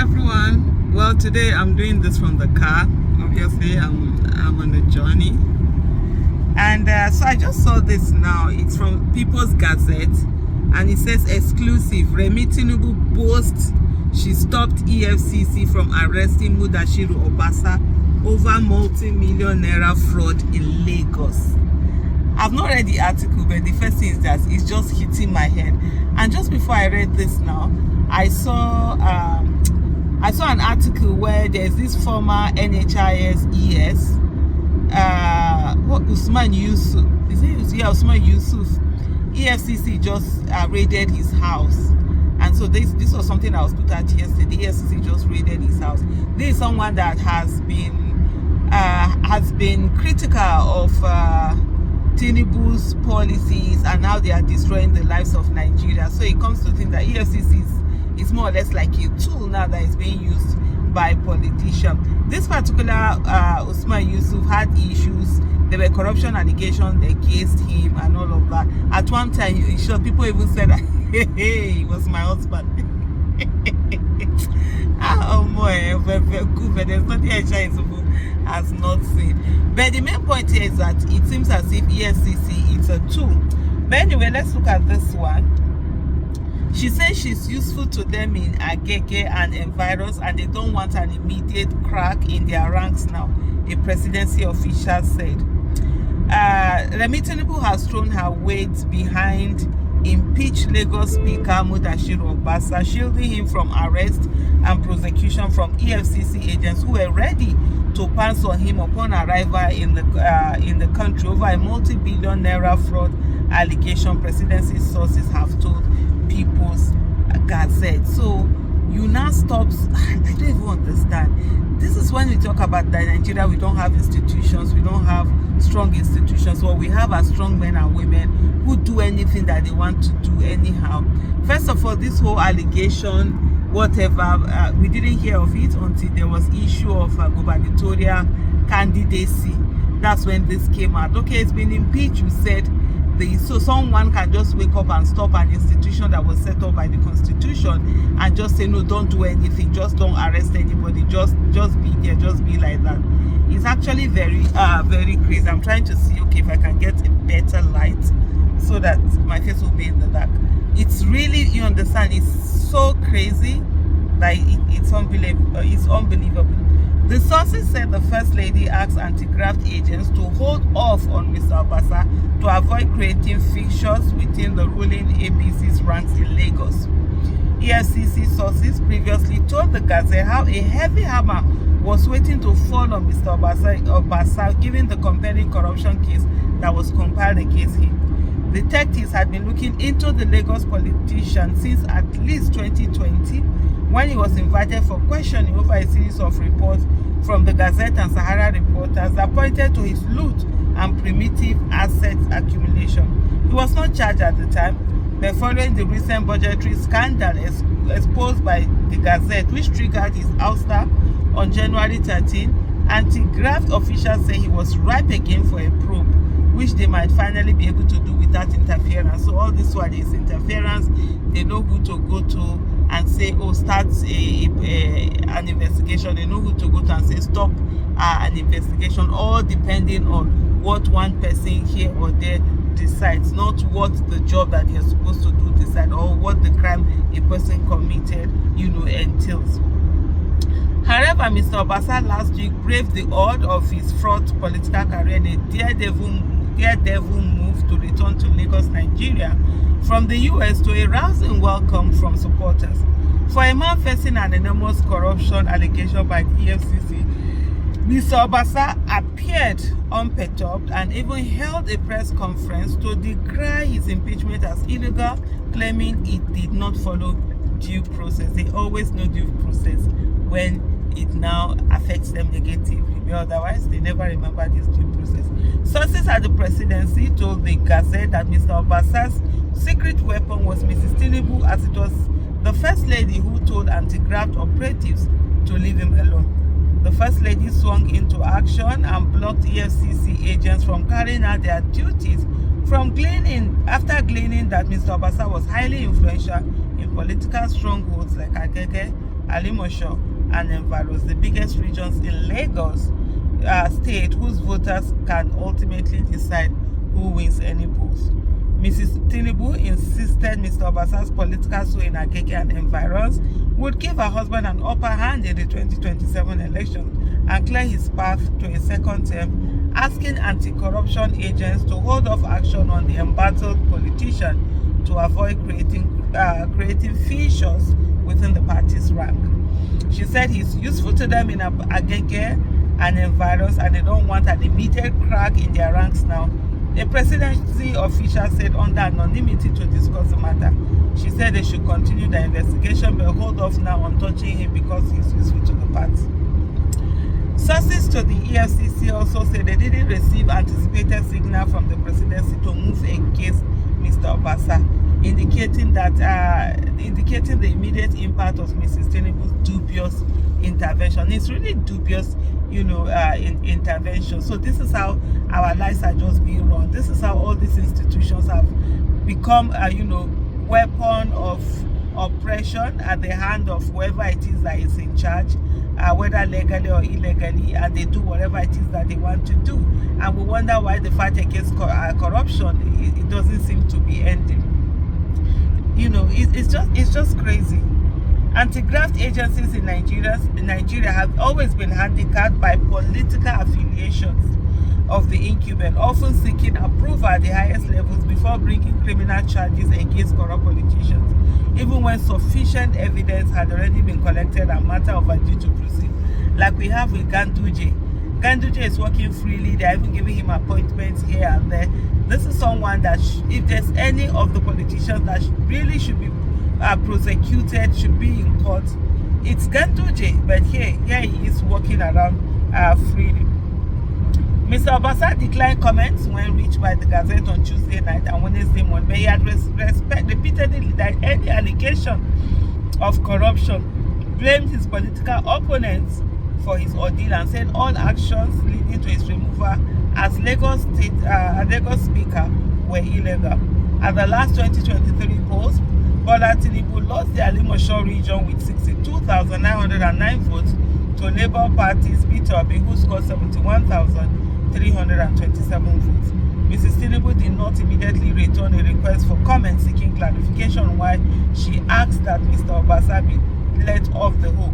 everyone. Well, today I'm doing this from the car. Obviously, I'm on a journey, and so I just saw this now. It's from People's Gazette, and it says exclusive: Remi Tinubu boasts she stopped EFCC from arresting Mudashiru Obasa over multi-million-naira fraud in Lagos. I've not read the article, but the first thing is that it's just hitting my head. And just before I read this now, I saw an article where there's this former NHIS ES, Usman Yusuf. Is it? Yeah, Usman Yusuf. EFCC just raided his house, and so this was something that was put out yesterday. EFCC just raided his house. This is someone that has been critical of Tinubu's policies and how they are destroying the lives of Nigeria. So it comes to think that EFCC is more or less like a tool now that is being used by politicians. This particular Usman Yusuf had issues. There were corruption allegations against him and all of that. At one time, people even said that, hey, he was my husband. But there's nothing has not seen. But the main point here is that it seems as if EFCC is a tool. But anyway, let's look at this one. She says she's useful to them in Agege and Environs, and they don't want an immediate crack in their ranks now, a presidency official said. Remi Tinubu has thrown her weight behind impeached Lagos Speaker Mudashiru Obasa, shielding him from arrest and prosecution from EFCC agents who were ready to pounce on him upon arrival in the country over a multi-billion-naira fraud allegation, presidency sources have told People's Gazette. So you now stop. I don't even understand. This is when we talk about that Nigeria, we don't have institutions, we don't have strong institutions. What we have are strong men and women who do anything that they want to do anyhow. First of all, this whole allegation, whatever, we didn't hear of it until there was issue of gubernatorial candidacy. That's when this came out. Okay, it's been impeached, you said. So someone can just wake up and stop an institution that was set up by the Constitution and just say, no, don't do anything, just don't arrest anybody, just be there, just be like that. It's actually very crazy. I'm trying to see, okay, if I can get a better light so that my face will be in the dark. It's really, you understand, it's so crazy, like it's unbelievable. It's unbelievable. The sources said the First Lady asked anti-graft agents to hold off on Mr. Obasa to avoid creating fixtures within the ruling APC's ranks in Lagos. EFCC sources previously told the Gazette how a heavy hammer was waiting to fall on Mr. Obasa given the compelling corruption case that was compiled against him. Detectives had been looking into the Lagos politician since at least 2020, when he was invited for questioning over a series of reports from the Gazette and Sahara reporters that pointed to his loot and primitive asset accumulation. He was not charged at the time, but following the recent budgetary scandal exposed by the Gazette, which triggered his ouster on January 13, anti-graft officials say he was ripe again for a probe, which they might finally be able to do without interference. So all this one is interference. They know who to go to and say, oh, start an investigation. They know who to go to and say, stop an investigation, all depending on what one person here or there decides, not what the job that they're supposed to do decide, or what the crime a person committed, entails. However, Mr. Obasa last week braved the odds of his fraught political career in a daredevil move to return to Lagos, Nigeria, from the US to a rousing welcome from supporters. For a man facing an enormous corruption allegation by the EFCC, Mr. Obasa appeared unperturbed and even held a press conference to decry his impeachment as illegal, claiming it did not follow due process. They always know due process when it now affects them negatively, but otherwise they never remember this due process. Sources at the presidency told the Gazette that Mr. Obasa's secret weapon was Mrs. Tinubu, as it was the First Lady who told anti-graft operatives to leave him alone. The First Lady swung into action and blocked EFCC agents from carrying out their duties after gleaning that Mr. Obasa was highly influential in political strongholds like Agege, Alimosho, and Envaros, the biggest regions in Lagos state, whose voters can ultimately decide who wins any polls. Mrs. Tinubu insisted Mr. Obasa's political sway in Agege and environs would give her husband an upper hand in the 2027 election and clear his path to a second term, asking anti-corruption agents to hold off action on the embattled politician to avoid creating fissures within the party's rank. She said he's useful to them in Agege and environs, and they don't want an immediate crack in their ranks now. A presidency official said under anonymity to discuss the matter. She said they should continue the investigation but hold off now on touching him because he's useful to the party. Sources to the EFCC also said they didn't receive anticipated signal from the presidency to move against Mr. Obasa, indicating the immediate impact of Mrs. Tinubu's dubious intervention. It's really dubious, intervention. So this is how our lives are just being run. This is how all these institutions have become, weapon of oppression at the hand of whoever it is that is in charge, whether legally or illegally, and they do whatever it is that they want to do. And we wonder why the fight against corruption, it doesn't seem to be ending. It's just crazy. Anti-graft agencies in Nigeria have always been handicapped by political affiliations of the incumbent, often seeking approval at the highest levels before bringing criminal charges against corrupt politicians, even when sufficient evidence had already been collected and matter overdue to proceed, like we have with Ganduje. Ganduje is working freely. They're even giving him appointments here and there. This is someone that, if there's any of the politicians that really should be prosecuted, should be in court, it's Ganduje. But here he is walking around freely. Mr. Obasa declined comments when reached by the Gazette on Tuesday night and Wednesday morning, but he had repeatedly denied any allegation of corruption, blamed his political opponents for his ordeal, and said all actions leading to his removal as Lagos Speaker were illegal. At the last 2023 polls, Bola Tinubu lost the Alimosho region with 62,909 votes to Labour Party's Peter Obi, who scored 71,327 votes. Mrs. Tinubu did not immediately return a request for comment seeking clarification, while she asked that Mr. Obasa be let off the hook.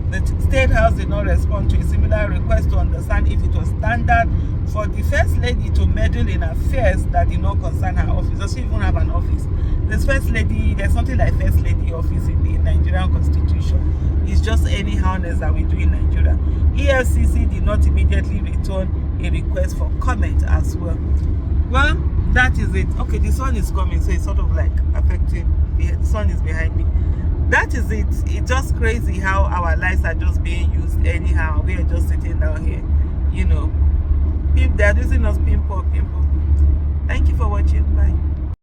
The State House did not respond to a similar request to understand if it was standard for the First Lady to meddle in affairs that did not concern her office. Does she even have an office? There's First Lady, there's something like First Lady office in the Nigerian Constitution. It's just anyhowness that we do in Nigeria. EFCC did not immediately return a request for comment as well. Well, that is it. Okay, the sun is coming, so it's sort of like affecting. The sun is behind me. That is it. It's just crazy how our lives are just being used anyhow. We are just sitting down here, they're using us pimple. Thank you for watching. Bye.